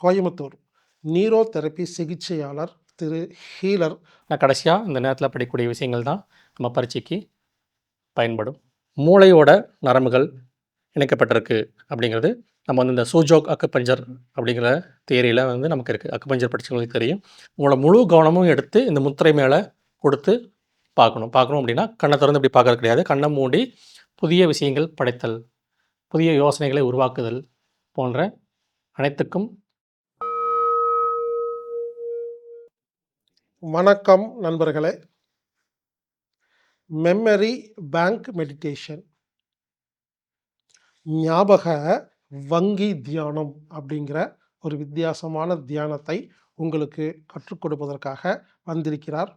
கோயம்புத்தூர் நீரோ therapy சிகிச்சையாளர் திரு healer. நான் கடைசியாக இந்த நேரத்தில் படிக்கக்கூடிய விஷயங்கள் தான் நம்ம பரீட்சைக்கு பயன்படும். மூளையோட நரம்புகள் இணைக்கப்பட்டிருக்கு அப்படிங்கிறது நம்ம வந்து இந்த சூஜோக் அக்குபஞ்சர் அப்படிங்கிற தியரியில் வந்து நமக்கு இருக்குது. அக்குபஞ்சர் படித்தவங்களுக்கு தெரியும். உங்களோட முழு கவனமும் எடுத்து இந்த முத்திரை மேலே கொடுத்து பார்க்கணும் அப்படின்னா கண்ணை திறந்து இப்படி பார்க்கறது கிடையாது. கண்ணை மூடி புதிய விஷயங்கள் படைத்தல், புதிய யோசனைகளை உருவாக்குதல் போன்ற அனைத்துக்கும். வணக்கம் நண்பர்களே. மெமரி பேங்க் மெடிடேஷன், ஞாபக வங்கி தியானம் அப்படிங்கிற ஒரு வித்தியாசமான தியானத்தை உங்களுக்கு கற்றுக் கொடுப்பதற்காக வந்திருக்கிறார்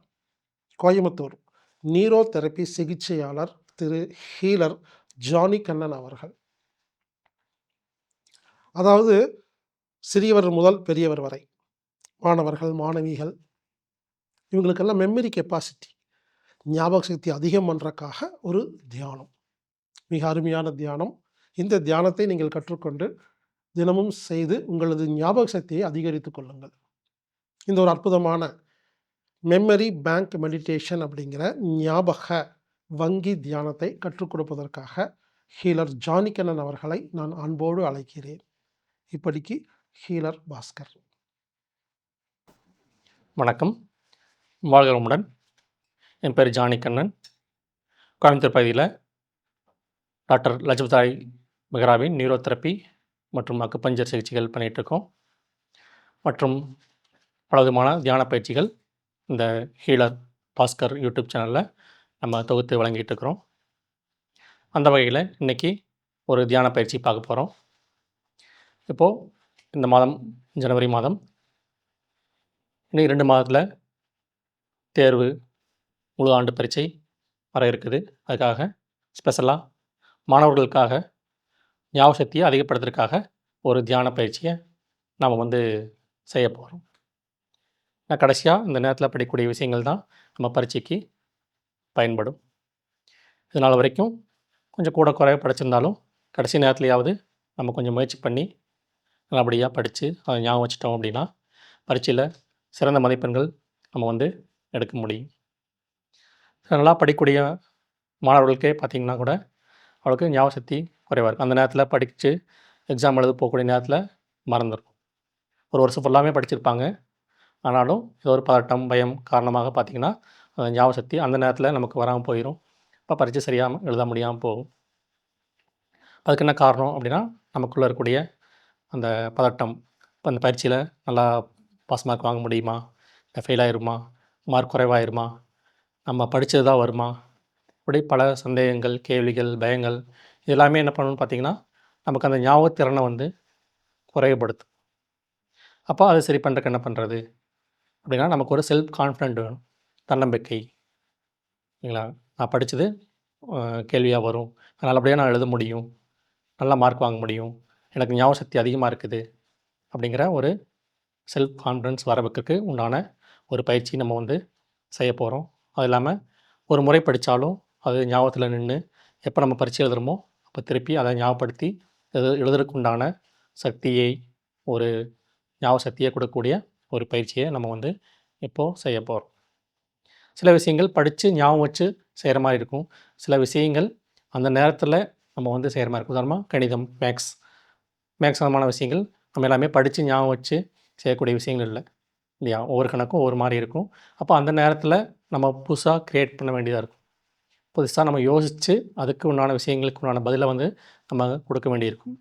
கோயம்புத்தூர் நீரோ தெரப்பி சிகிச்சையாளர் திரு ஹீலர் ஜானி கண்ணன் அவர்கள். அதாவது சிறியவர் முதல் பெரியவர் வரை, மாணவர்கள் மாணவிகள், இவங்களுக்கெல்லாம் மெமரி கெப்பாசிட்டி, ஞாபக சக்தி அதிகம் பண்ணுறக்காக ஒரு தியானம், மிக அருமையான தியானம். இந்த தியானத்தை நீங்கள் கற்றுக்கொண்டு தினமும் செய்து உங்களது ஞாபக சக்தியை அதிகரித்து கொள்ளுங்கள். இந்த ஒரு அற்புதமான மெமரி பேங்க் மெடிடேஷன் அப்படிங்கிற ஞாபக வங்கி தியானத்தை கற்றுக் கொடுப்பதற்காக ஹீலர் ஜானிகண்ணன் அவர்களை நான் அன்போடு அழைக்கிறேன். இப்படிக்கு ஹீலர் பாஸ்கர். வணக்கம், வாழ்க வளமுடன். என் பேர் ஜானிகண்ணன். கோயம்புத்தூர் பகுதியில் டாக்டர் லஜபதாய் மெஹ்ராவின் நியூரோ தெரப்பி மற்றும் அக்குபஞ்சர் சிகிச்சைகள் பண்ணிகிட்ருக்கோம். மற்றும் பல விதமான தியான பயிற்சிகள் இந்த ஹீலர் பாஸ்கர் யூடியூப் சேனலில் நம்ம தொகுத்து வழங்கிட்டு இருக்கிறோம். அந்த வகையில் இன்றைக்கி ஒரு தியான பயிற்சி பார்க்க போகிறோம். இப்போது இந்த மாதம் ஜனவரி மாதம், இன்னும் 2 மாதத்தில் தேர்வு முழு ஆண்டு பரீட்சை வர இருக்குது. அதுக்காக ஸ்பெஷலாக மாணவர்களுக்காக ஞாபக சக்தியை அதிகப்படுத்துறதுக்காக ஒரு தியான பயிற்சியை நாம் வந்து செய்ய போகிறோம். நான் கடைசியாக இந்த நேரத்தில் படிக்கக்கூடிய விஷயங்கள் தான் நம்ம பரீட்சைக்கு பயன்படும். இதனால் வரைக்கும் கொஞ்சம் கூட குறைய படிச்சிருந்தாலும் கடைசி நேரத்துலையாவது நம்ம கொஞ்சம் முயற்சி பண்ணி நல்லபடியாக படித்து அதை ஞாபகம் வச்சிட்டோம் அப்படின்னா பரீட்சையில் சிறந்த மதிப்பெண்கள் நம்ம வந்து எடுக்க முடியும். நல்லா படிக்கக்கூடிய மாணவர்களுக்கே பார்த்திங்கன்னா கூட அவளுக்கு ஞாபக சக்தி குறைவாக இருக்கும். அந்த நேரத்தில் படித்து எக்ஸாம் எழுத போகக்கூடிய நேரத்தில் மறந்துடும். ஒரு வருஷம் ஃபுல்லாமே படிச்சிருப்பாங்க, ஆனாலும் ஏதோ ஒரு பதட்டம் பயம் காரணமாக பார்த்திங்கன்னா அந்த ஞாபக சக்தி அந்த நேரத்தில் நமக்கு வராமல் போயிடும். இப்போ பரீட்சை சரியாக எழுத முடியாமல் போகும். அதுக்கு என்ன காரணம் அப்படின்னா நமக்குள்ளே இருக்கக்கூடிய அந்த பதட்டம். இப்போ அந்த பரீட்சையில் நல்லா பாஸ் மார்க் வாங்க முடியுமா, இல்லை ஃபெயில் ஆகிருமா, மார்க் குறைவாயிருமா, நம்ம படித்தது தான் வருமா, இப்படி பல சந்தேகங்கள், கேள்விகள், பயங்கள் இதெல்லாமே என்ன பண்ணணும்னு பார்த்திங்கன்னா நமக்கு அந்த ஞாபகத்திறனை வந்து குறைவுபடுத்தும். அப்போ அதை சரி பண்ணுறதுக்கு என்ன பண்ணுறது அப்படின்னா நமக்கு ஒரு செல்ஃப் கான்ஃபிடென்ட் வேணும், தன்னம்பிக்கை. இல்லைங்களா, நான் படித்தது கேள்வியாக வரும், நல்லபடியாக நான் எழுத முடியும், நல்லா மார்க் வாங்க முடியும், எனக்கு ஞாபக சக்தி அதிகமாக இருக்குது அப்படிங்கிற ஒரு செல்ஃப் கான்ஃபிடன்ஸ் வர வைக்கிறதுக்கு உண்டான ஒரு பயிற்சி நம்ம வந்து செய்ய போகிறோம். அது இல்லாமல் ஒரு முறை படித்தாலும் அது ஞாபகத்தில் நின்று எப்போ நம்ம பரீட்சை எழுதுகிறோமோ அப்போ திருப்பி அதை ஞாபகப்படுத்தி எழுதுறதுக்கு உண்டான சக்தியை, ஒரு ஞாபக சக்தியை கொடுக்கக்கூடிய ஒரு பயிற்சியை நம்ம வந்து இப்போது செய்ய போகிறோம். சில விஷயங்கள் படித்து ஞாபகம் வச்சு செய்கிற மாதிரி இருக்கும், சில விஷயங்கள் அந்த நேரத்தில் நம்ம வந்து செய்கிற மாதிரி இருக்கும். உதாரணமாக கணிதம், மேக்ஸ் சம்பந்தமான விஷயங்கள் நம்ம எல்லாமே படித்து ஞாபகம் வச்சு செய்யக்கூடிய விஷயங்கள் இல்லை இல்லையா. ஒவ்வொரு கணக்கும் ஒவ்வொரு மாதிரி இருக்கும். அப்போ அந்த நேரத்தில் நம்ம புதுசாக க்ரியேட் பண்ண வேண்டியதாக இருக்கும். புதுசாக நம்ம யோசித்து அதுக்கு உண்டான விஷயங்களுக்கு உண்டான பதிலை வந்து நம்ம கொடுக்க வேண்டியிருக்கும்.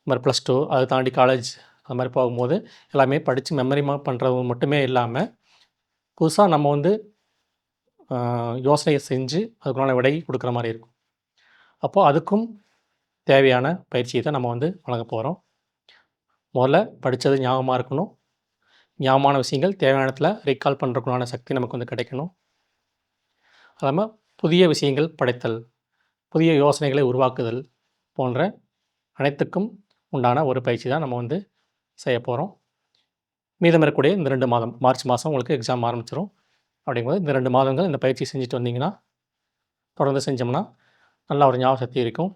இது மாதிரி +2 அதை தாண்டி காலேஜ் அது மாதிரி போகும்போது எல்லாமே படித்து மெமரி பண்ணுறது மட்டுமே இல்லாமல் புதுசாக நம்ம வந்து யோசனையை செஞ்சு அதுக்குண்டான விடை கொடுக்குற மாதிரி இருக்கும். அப்போது அதுக்கும் தேவையான பயிற்சியை தான் நம்ம வந்து வழங்க போகிறோம். முதல்ல படித்தது ஞாபகமாக இருக்கணும், ஞாபகமான விஷயங்கள் தேவையான இடத்துல ரீகால் பண்ணுறதுக்குண்டான சக்தி நமக்கு வந்து கிடைக்கணும். அது இல்லாமல் புதிய விஷயங்கள் படைத்தல், புதிய யோசனைகளை உருவாக்குதல் போன்ற அனைத்துக்கும் உண்டான ஒரு பயிற்சி தான் நம்ம வந்து செய்ய போகிறோம். மீதம் இருக்கக்கூடிய இந்த 2 மாதம், மார்ச் மாதம் உங்களுக்கு எக்ஸாம் ஆரம்பிச்சிடும். அப்படிங்கும்போது இந்த 2 மாதங்கள் இந்த பயிற்சி செஞ்சுட்டு வந்தீங்கன்னா, தொடர்ந்து செஞ்சோம்னா நல்லா ஒரு ஞாபக சக்தி இருக்கும்,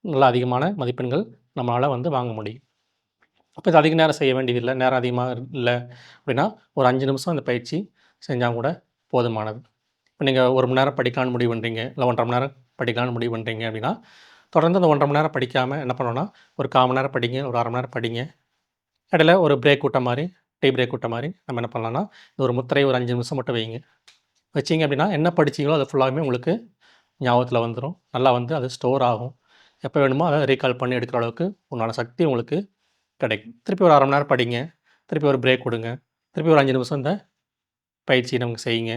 நல்லா அதிகமான மதிப்பெண்கள் நம்மளால் வந்து வாங்க முடியும். அப்போ இது அதிக நேரம் செய்ய வேண்டியதில்லை. நேரம் அதிகமாக இல்லை அப்படின்னா ஒரு 5 நிமிஷம் இந்த பயிற்சி செஞ்சால் கூட போதுமானது. இப்போ நீங்கள் 1 மணி நேரம் படிக்கலான்னு முடிவு பண்ணுறீங்க, இல்லை 1 1/2 மணி நேரம் படிக்கலான்னு முடிவு பண்ணுறீங்க அப்படின்னா, தொடர்ந்து அந்த 1 1/2 மணி நேரம் படிக்காமல் என்ன பண்ணணும்னா, ஒரு 1/4 மணி நேரம் படிங்க, ஒரு 1/2 மணி நேரம் படிங்க. இடையில ஒரு பிரேக் விட்ட மாதிரி, டீ பிரேக் விட்ட மாதிரி நம்ம என்ன பண்ணலாம்னா, இந்த ஒரு முத்திரை ஒரு 5 நிமிஷம் மட்டும் வைங்க. வச்சீங்க அப்படின்னா, என்ன படிச்சீங்களோ அது ஃபுல்லாவுமே உங்களுக்கு ஞாபகத்தில் வந்துரும். நல்லா வந்து அது ஸ்டோர் ஆகும். எப்போ வேணுமோ அதை ரீகால் பண்ணி எடுக்கிற அளவுக்கு உண்டான சக்தி உங்களுக்கு கிடைக்கும். திருப்பி ஒரு 1/2 மணி நேரம் படிங்க. திருப்பி ஒரு பிரேக் விடுங்க. திருப்பி ஒரு 5 நிமிஷம் இந்த பயிற்சியை நமக்கு செய்யுங்க.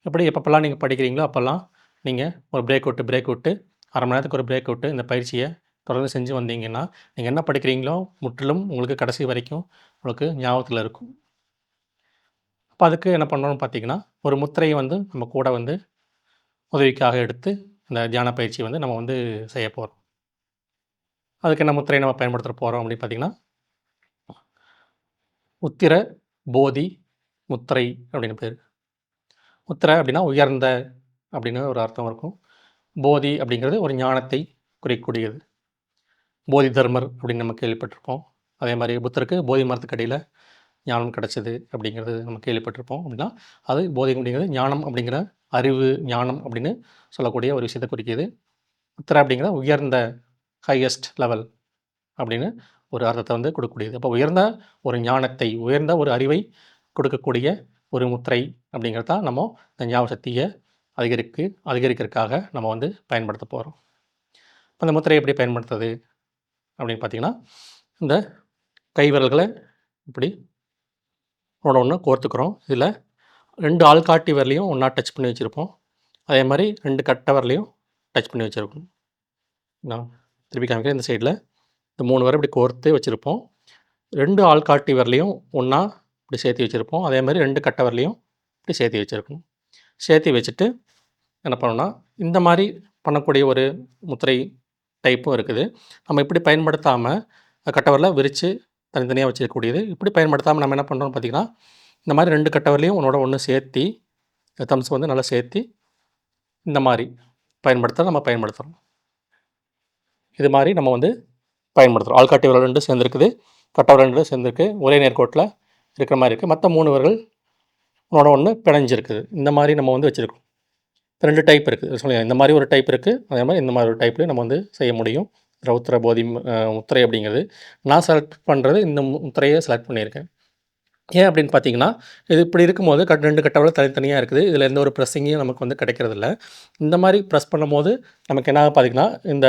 எப்படி எப்பப்போலாம் நீங்கள் படிக்கிறீங்களோ அப்போல்லாம் நீங்கள் ஒரு பிரேக் விட்டு 1/2 மணி நேரத்துக்கு ஒரு பிரேக் விட்டு இந்த பயிற்சியை தொடர்ந்து செஞ்சு வந்தீங்கன்னா, நீங்கள் என்ன படிக்கிறீங்களோ முற்றிலும் உங்களுக்கு கடைசி வரைக்கும் உங்களுக்கு ஞாபகத்தில் இருக்கும். அப்போ அதுக்கு என்ன பண்ணணும்னு பார்த்தீங்கன்னா, ஒரு முத்திரையை வந்து நம்ம கூட வந்து உதவிக்காக எடுத்து இந்த தியான பயிற்சியை வந்து நம்ம வந்து செய்ய போகிறோம். அதுக்கு என்ன முத்திரையை நம்ம பயன்படுத்த போகிறோம் அப்படின்னு பார்த்தீங்கன்னா, உத்திர போதி முத்திரை அப்படின்னு பேர். உத்திர அப்படின்னா உயர்ந்த அப்படின்னு ஒரு அர்த்தம் இருக்கும். போதி அப்படிங்கிறது ஒரு ஞானத்தை குறிக்கக்கூடியது. போதி தர்மர் அப்படின்னு நம்ம கேள்விப்பட்டிருப்போம். அதே மாதிரி புத்தருக்கு போதி மரத்துக்கு அடியில் ஞானம் கிடச்சிது அப்படிங்கிறது நம்ம கேள்விப்பட்டிருப்போம். அப்படின்னா அது போதி அப்படிங்கிறது ஞானம் அப்படிங்கிற அறிவு, ஞானம் அப்படின்னு சொல்லக்கூடிய ஒரு விஷயத்தை குறிக்கிது. உத்திர அப்படிங்கிற உயர்ந்த ஹையஸ்ட் லெவல் அப்படின்னு ஒரு அர்த்தத்தை வந்து கொடுக்கக்கூடியது. அப்போ உயர்ந்த ஒரு ஞானத்தை, உயர்ந்த ஒரு அறிவை கொடுக்கக்கூடிய ஒரு முத்திரை அப்படிங்கிறது தான் நம்ம இந்த ஞாபக சக்தியை அதிகரிக்கிறதுக்காக நம்ம வந்து பயன்படுத்த போகிறோம். அந்த முத்திரையை எப்படி பயன்படுத்துறது அப்படின்னு பார்த்தீங்கன்னா, இந்த கை விரல்களை இப்படி ஒன்று கோர்த்துக்கிறோம். இதில் 2 ஆள்காட்டி விரலையும் ஒன்றா டச் பண்ணி வச்சுருப்போம். அதே மாதிரி 2 கட்டை விரலையும் டச் பண்ணி வச்சுருக்கோம். நான் திருப்பி காமிக்கிறேன். இந்த சைடில் இந்த 3 விரல் இப்படி கோர்த்து வச்சுருப்போம். 2 ஆள்காட்டி விரலையும் ஒன்றா இப்படி சேர்த்து வச்சுருப்போம். அதே மாதிரி 2 கட்டை விரலையும் இப்படி சேர்த்து வச்சுருக்கணும். சேர்த்து வச்சுட்டு என்ன பண்ணணும்னா, இந்த மாதிரி பண்ணக்கூடிய ஒரு முத்திரை டைப்பும் இருக்குது. நம்ம இப்படி பயன்படுத்தாமல் கட்டை விரல விரித்து தனித்தனியாக வச்சுக்கக்கூடியது. இப்படி பயன்படுத்தாமல் நம்ம என்ன பண்ணுறோம்னு பார்த்தீங்கன்னா, இந்த மாதிரி 2 கட்டை விரலையும் ஒன்றோட ஒன்று சேர்த்தி, தம்ஸ் வந்து நல்லா சேர்த்தி இந்த மாதிரி நம்ம பயன்படுத்துகிறோம். இது மாதிரி நம்ம வந்து பயன்படுத்துகிறோம். ஆள்காட்டி விரல் 2 சேர்ந்துருக்குது, கட்டை விரல் 2 சேர்ந்துருக்கு. ஒரே நேர்கோட்டில் இருக்கிற மாதிரி இருக்குது. மற்ற 3 விரல்கள் ஒன்றோட ஒன்று பிணைஞ்சிருக்குது. இந்த மாதிரி நம்ம வந்து வச்சுருக்கோம். 2 டைப் இருக்குது. சொல்லுங்கள், இந்த மாதிரி ஒரு டைப் இருக்குது. அதே மாதிரி இந்த மாதிரி ஒரு டைப்லேயும் நம்ம வந்து செய்ய முடியும். ரௌத்ர போதி முத்திரை அப்படிங்கிறது. நான் செலக்ட் பண்ணுறது இந்த முத்திரையை செலக்ட் பண்ணியிருக்கேன். ஏன் அப்படின்னு பார்த்தீங்கன்னா, இது இப்படி இருக்கும்போது 2 கட்டை விரல் தனித்தனியாக இருக்குது. இதில் எந்த ஒரு ப்ரெஸ்ஸிங்கும் நமக்கு வந்து கிடைக்கிறதில்ல. இந்த மாதிரி ப்ரெஸ் பண்ணும்போது நமக்கு என்ன பார்த்தீங்கன்னா, இந்த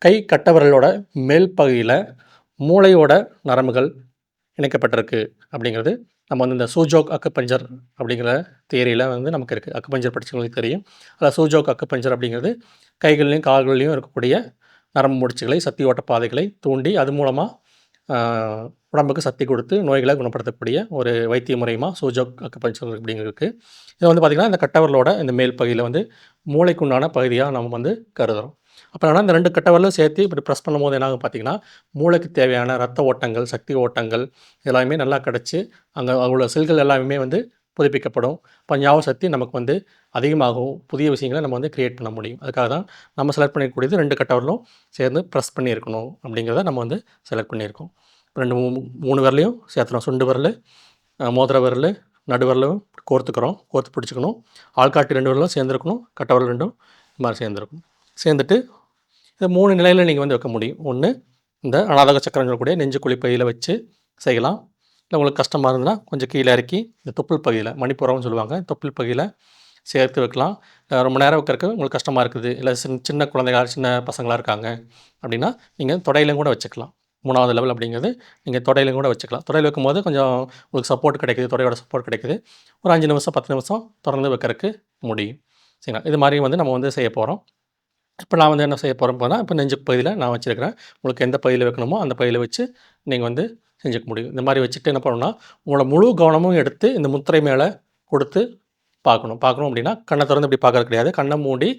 கை கட்டை விரலோட மேல் பகுதியில் மூளையோட நரம்புகள் இணைக்கப்பட்டிருக்கு அப்படிங்கிறது நம்ம வந்து இந்த சூஜோக் அக்குபஞ்சர் அப்படிங்கிற தியரியில் வந்து நமக்கு இருக்குது. அக்குபஞ்சர் படித்தவங்களுக்கு தெரியும். அதில் சூஜோக் அக்குபஞ்சர் அப்படிங்கிறது கைகள்லையும் கால்கள்லையும் இருக்கக்கூடிய நரம்பு முடிச்சுகளை, சக்தி ஓட்ட பாதைகளை தூண்டி அது மூலமாக உடம்புக்கு சக்தி கொடுத்து நோய்களை குணப்படுத்தக்கூடிய ஒரு வைத்திய முறையுமா சூஜோக் அக்குபஞ்சர் அப்படிங்கிறது. இது வந்து பார்த்திங்கன்னா இந்த கட்டவரலோட இந்த மேல் பகுதியில் வந்து மூளைக்குண்டான பகுதியாக நம்ம வந்து கருதுகிறோம். அப்போ ஆனால் இந்த 2 கட்டவரலும் சேர்த்து இப்படி ப்ரெஸ் பண்ணும்போது என்ன ஆகும் பார்த்தீங்கன்னா, மூளைக்கு தேவையான ரத்த ஓட்டங்கள், சக்தி ஓட்டங்கள் எல்லாமே நல்லா கிடச்சி அங்கே உள்ள செல்கள் எல்லாமே வந்து புதுப்பிக்கப்படும். இப்போ ஞாபக சக்தி நமக்கு வந்து அதிகமாகும். புதிய விஷயங்களை நம்ம வந்து கிரியேட் பண்ண முடியும். அதுக்காக தான் நம்ம செலக்ட் பண்ணியிருக்கக்கூடியது 2 கட்டவரலும் சேர்ந்து ப்ரெஸ் பண்ணியிருக்கணும் அப்படிங்கிறத நம்ம வந்து செலக்ட் பண்ணியிருக்கோம். 2 3 விரலையும் சேர்த்துறோம். சுண்டு விரல், மோதிர விரல், நடு விரலும் கோர்த்து பிடிச்சிக்கணும். ஆள்காட்டி 2 விரலும் சேர்ந்துருக்கணும். கட்டை விரல் 2ம் இது மாதிரி சேர்ந்துருக்கணும். சேர்ந்துட்டு இந்த 3 நிலையில் நீங்கள் வந்து வைக்க முடியும். ஒன்று, இந்த அநாதக சக்கரம் சொல்லக்கூடிய நெஞ்சு குழி பகுதியில் வச்சு செய்யலாம். இல்லை உங்களுக்கு கஷ்டமாக இருந்ததுன்னா கொஞ்சம் கீழே இறக்கி இந்த தொப்புள் பகுதியில், மணிப்புறம்னு சொல்லுவாங்க, தொப்புள் பகுதியில் சேர்த்து வைக்கலாம். ரொம்ப நேரம் வைக்கிறதுக்கு உங்களுக்கு கஷ்டமாக இருக்குது, இல்லை சின்ன குழந்தைகள், சின்ன பசங்களாக இருக்காங்க அப்படின்னா நீங்கள் தொடையிலும் கூட வச்சுக்கலாம். 3வது லெவல் அப்படிங்கிறது நீங்கள் தொடையிலும் கூட வச்சுக்கலாம். தொடையில் வைக்கும்போது கொஞ்சம் உங்களுக்கு சப்போர்ட் கிடைக்குது, தொடையோட சப்போர்ட் கிடைக்குது. ஒரு 5 நிமிஷம் 10 நிமிஷம் தொடர்ந்து வைக்கிறதுக்கு முடியும். சரிங்களா? இது மாதிரி வந்து நம்ம வந்து செய்ய போகிறோம். இப்போ நான் வந்து என்ன செய்ய போகிறேன் போனால், இப்போ நெஞ்சு பகுதியில் நான் வச்சுருக்கிறேன். உங்களுக்கு எந்த பகுதியில் வைக்கணுமோ அந்த பகுதியில் வச்சு நீங்கள் வந்து செஞ்சுக்க முடியும். இந்த மாதிரி வச்சுட்டு என்ன பண்ணணும்னா, உங்களோட முழு கவனமும் எடுத்து இந்த முத்திரை மேலே கொடுத்து பார்க்கணும் அப்படின்னா கண்ணை திறந்து இப்படி பார்க்கறது கிடையாது. கண்ணை மூடி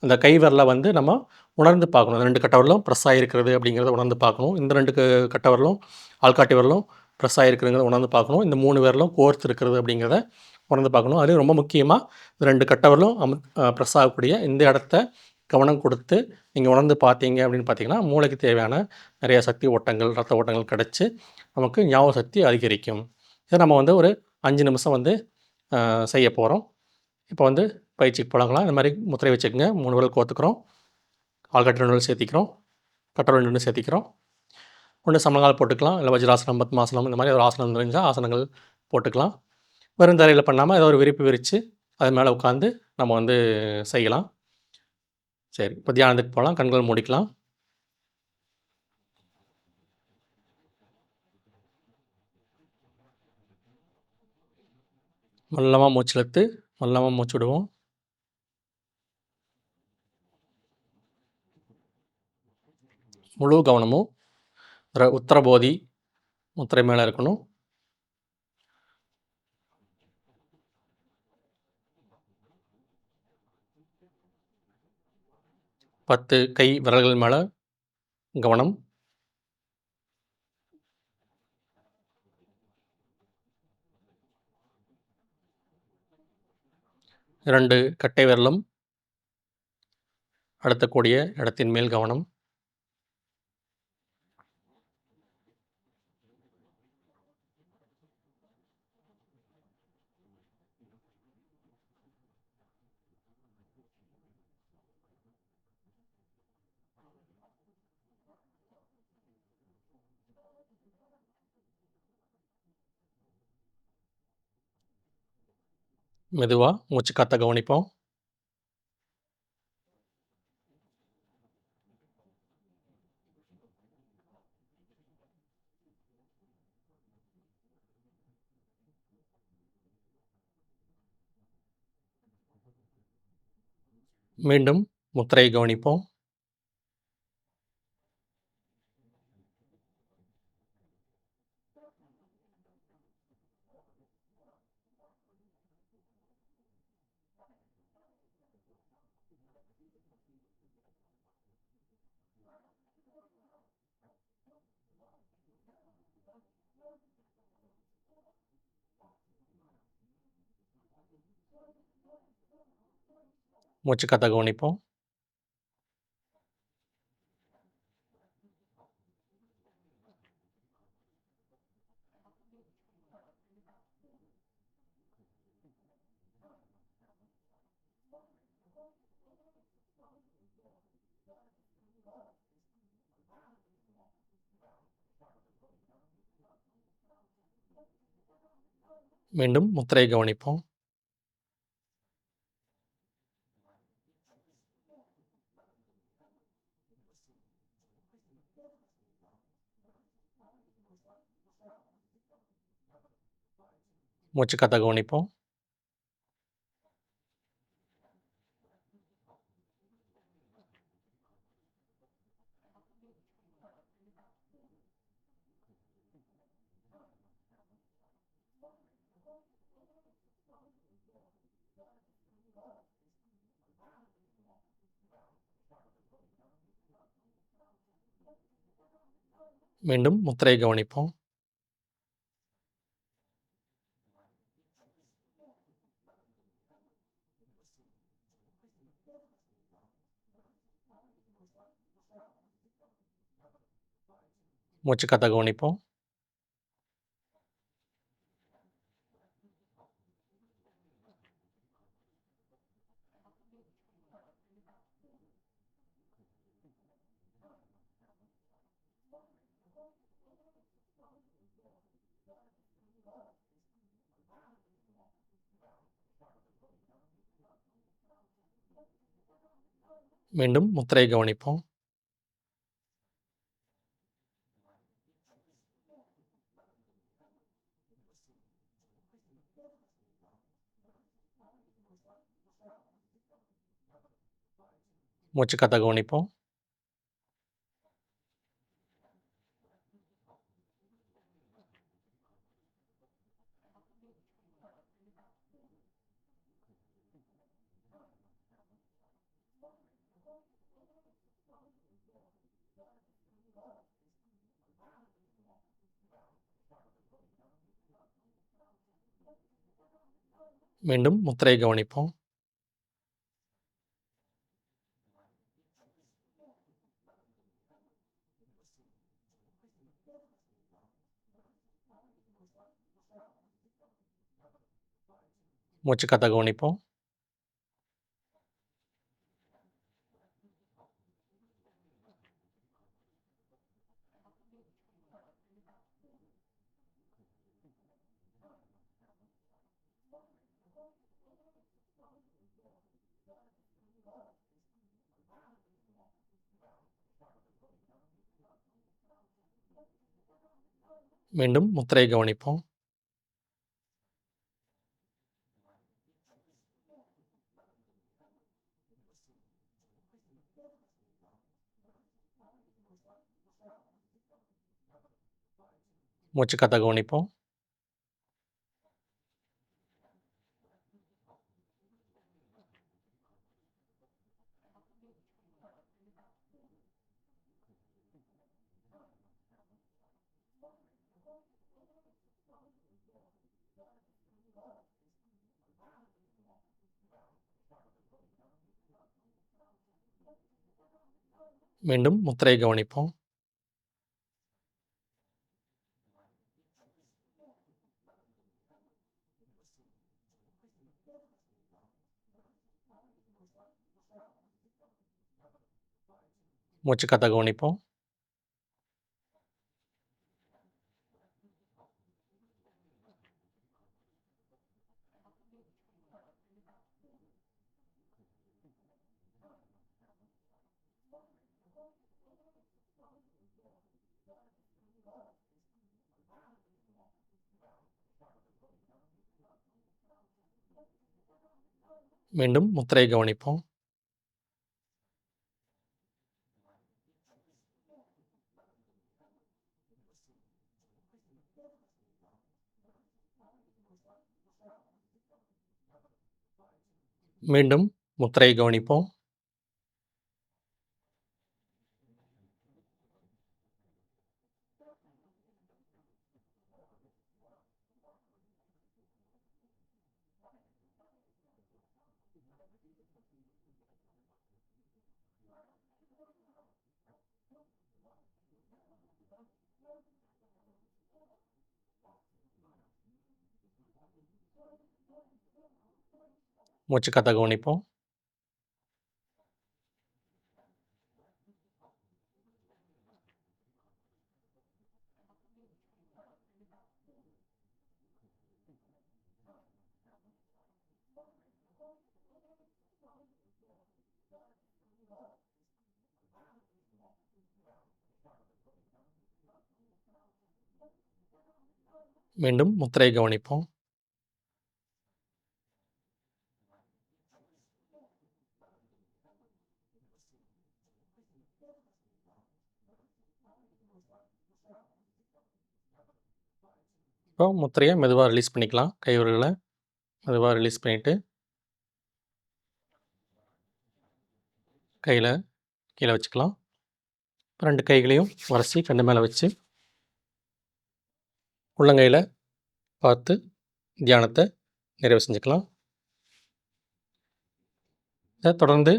அந்த கை விரலை வந்து நம்ம உணர்ந்து பார்க்கணும். அந்த 2 கட்டை விரலும் ப்ரெஸ் ஆகிருக்கிறது அப்படிங்கிறத உணர்ந்து பார்க்கணும். இந்த 2 கட்டை விரலும் ஆள்காட்டி விரலும் ப்ரெஸ் ஆகிருக்கிறதுங்கிறத உணர்ந்து பார்க்கணும். இந்த 3 விரலும் கோர்த்து இருக்கிறது அப்படிங்கிறத உணர்ந்து பார்க்கணும். அதுலேயும் ரொம்ப முக்கியமாக இந்த 2 கட்டை விரலும் ப்ரெஸ் ஆகக்கூடிய இந்த இடத்த கவனம் கொடுத்து நீங்கள் உணர்ந்து பார்த்தீங்க அப்படின்னு பார்த்தீங்கன்னா, மூளைக்கு தேவையான நிறைய சக்தி ஓட்டங்கள், ரத்த ஓட்டங்கள் கிடைச்சு, நமக்கு ஞாபக சக்தி அதிகரிக்கும். இதை நம்ம வந்து ஒரு 5 நிமிஷம் வந்து செய்ய போகிறோம். இப்போ வந்து பயிற்சிக்கு போலாங்களா? இந்த மாதிரி முத்திரை வச்சுக்கோங்க. 3 விரல் கோர்த்துக்கிறோம். ஆள்காட்டி 2 விரல் சேர்த்திக்கிறோம். கட்டை 2 சேர்த்திக்கிறோம். ஒன்று சமணங்கால் போட்டுக்கலாம், இல்லை வஜ்ராசனம், பத்மாசனம், இந்த மாதிரி ஒரு ஆசனம் தெரிஞ்சால் ஆசனங்கள் போட்டுக்கலாம். வெறும் தரையில் பண்ணாமல் ஏதோ ஒரு விரிப்பு விரித்து அது மேலே உட்காந்து நம்ம வந்து செய்யலாம். சரி, இப்போ தியானத்துக்கு போகலாம். கண்கள் மூடிக்கலாம். மெல்லமா மூச்சு இழுத்து மெல்லமா மூச்சு விடுவோம். முழு கவனமும் உத்தரபோதி முத்திரை மேலே இருக்கணும். பத்து கை விரல்கள் மேலே கவனம். 2 கட்டை விரலும் அழுத்தக்கூடிய இடத்தின் மேல் கவனம். மெதுவாக மூச்சு காற்ற கவனிப்போம். மீண்டும் முத்திரையை கவனிப்போம். மூச்சு காற்ற கவனிப்போம். மீண்டும் முத்திரையை கவனிப்போம். மூச்சு காற்ற கவனிப்போம். மீண்டும் முத்திரையை கவனிப்போம். மூச்சு காற்ற கவனிப்போம். மீண்டும் முத்திரையை கவனிப்போம். மூச்சு காற்ற கவனிப்போம். மீண்டும் முத்திரையை கவனிப்போம். மூச்சு காத்த கவனிப்போம். மீண்டும் முத்திரையை கவனிப்போம். மூச்சு காத்த கவனிப்போம். மீண்டும் முத்திரையை கவனிப்போம். மூச்சு காத்த கவனிப்போம். மீண்டும் முத்திரையை கவனிப்போம். மீண்டும் முத்திரையை கவனிப்போம். மூச்சு காத்த கவனிப்போம். மீண்டும் முத்திரையை கவனிப்போம். இப்போ முத்திரையை மெதுவாக ரிலீஸ் பண்ணிக்கலாம். கை விரல்களை மெதுவாக ரிலீஸ் பண்ணிவிட்டு கையில் கீழே வச்சுக்கலாம். 2 கைகளையும் உரசி கண்ணு மேலே வச்சு உள்ளங்கையில் பார்த்து தியானத்தை நிறைவு செஞ்சுக்கலாம். இதை தொடர்ந்து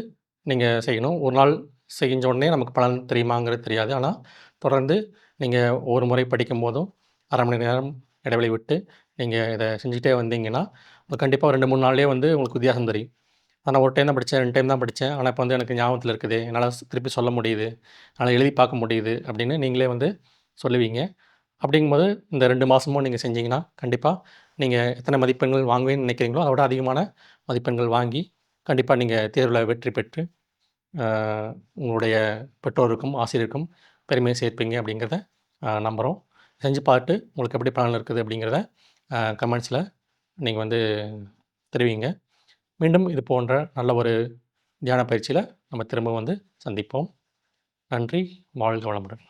நீங்கள் செய்யணும். ஒரு நாள் செஞ்ச உடனே நமக்கு பலன் தெரியுமாங்கிறது தெரியாது. ஆனால் தொடர்ந்து நீங்கள் ஒவ்வொரு முறை படிக்கும் போதும் 1/2 மணி நேரம் இடைவெளி விட்டு நீங்கள் இதை செஞ்சுட்டே வந்தீங்கன்னா கண்டிப்பாக 2-3 நாள்லேயே உங்களுக்கு வித்தியாசம் தெரியும். ஆனால் ஒரு டைம் தான் படித்தேன், 2 டைம் தான் படித்தேன், ஆனால் இப்போ எனக்கு ஞாபகத்தில் இருக்குது, என்னால் திருப்பி சொல்ல முடியுது, என்னால் எழுதி பார்க்க முடியுது அப்படின்னு நீங்களே சொல்லுவீங்க. அப்படிங்கும்போது இந்த 2 மாதமும் நீங்கள் செஞ்சீங்கன்னா கண்டிப்பாக நீங்கள் எத்தனை மதிப்பெண்கள் வாங்குவேன்னு நினைக்கிறீங்களோ அதோட அதிகமான மதிப்பெண்கள் வாங்கி கண்டிப்பாக நீங்கள் தேர்வில் வெற்றி பெற்று உங்களுடைய பெற்றோருக்கும் ஆசிரியருக்கும் பெருமையை சேர்ப்பீங்க அப்படிங்கிறத நம்புகிறோம். செஞ்சு பார்த்து உங்களுக்கு எப்படி பலன் இருக்குது அப்படிங்கிறத கமெண்ட்ஸில் நீங்கள் தெரிவிங்க. மீண்டும் இது போன்ற நல்ல ஒரு தியான பயிற்சியில் நம்ம திரும்ப சந்திப்போம். நன்றி. வாழ்க வளமுடன்.